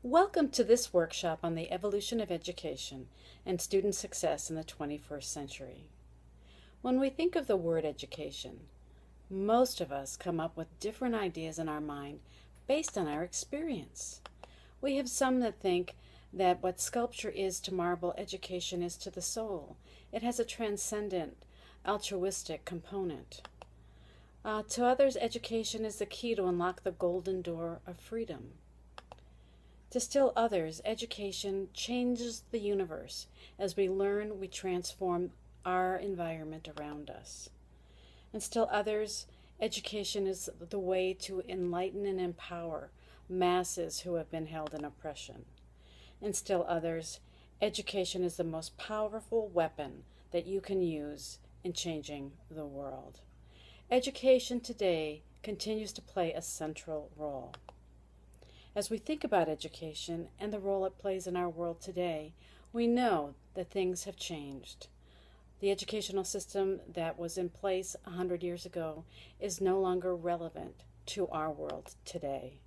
Welcome to this workshop on the evolution of education and student success in the 21st century. When we think of the word education, most of us come up with different ideas in our mind based on our experience. We have some that think that what sculpture is to marble, education is to the soul. It has a transcendent, altruistic component. To others, education is the key to unlock the golden door of freedom. To still others, education changes the universe. As we learn, we transform our environment around us. And still others, education is the way to enlighten and empower masses who have been held in oppression. And still others, education is the most powerful weapon that you can use in changing the world. Education today continues to play a central role. As we think about education and the role it plays in our world today, we know that things have changed. The educational system that was in place 100 years ago is no longer relevant to our world today.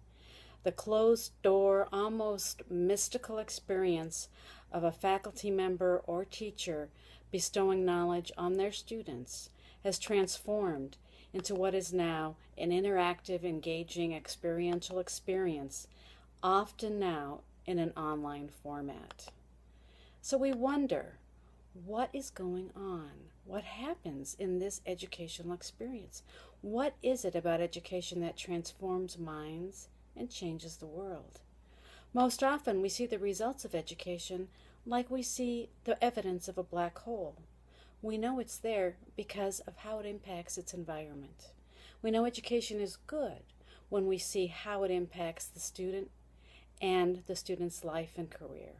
The closed-door, almost mystical experience of a faculty member or teacher bestowing knowledge on their students has transformed into what is now an interactive, engaging, experiential experience, often now in an online format. So we wonder, what is going on? What happens in this educational experience? What is it about education that transforms minds and changes the world? Most often we see the results of education like we see the evidence of a black hole. We know it's there because of how it impacts its environment. We know education is good when we see how it impacts the student and the student's life and career.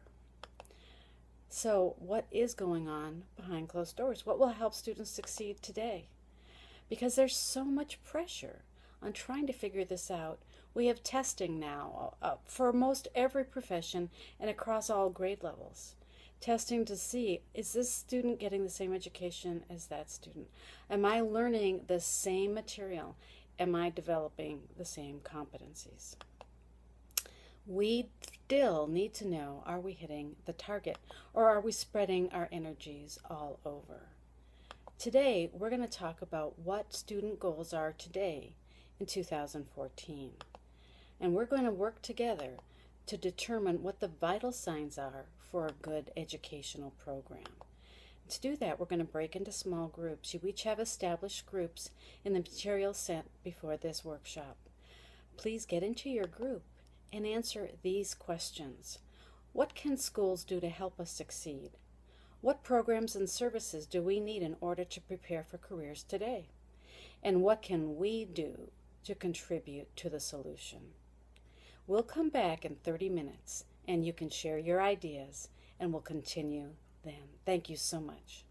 So what is going on behind closed doors? What will help students succeed today? Because there's so much pressure on trying to figure this out. We have testing now for most every profession and across all grade levels. Testing to see, is this student getting the same education as that student? Am I learning the same material? Am I developing the same competencies? We still need to know, are we hitting the target or are we spreading our energies all over? Today, we're going to talk about what student goals are today in 2014. And we're going to work together to determine what the vital signs are for a good educational program. To do that, we're going to break into small groups. You each have established groups in the material sent before this workshop. Please get into your group and answer these questions. What can schools do to help us succeed? What programs and services do we need in order to prepare for careers today? And what can we do to contribute to the solution? We'll come back in 30 minutes and you can share your ideas and we'll continue then. Thank you so much.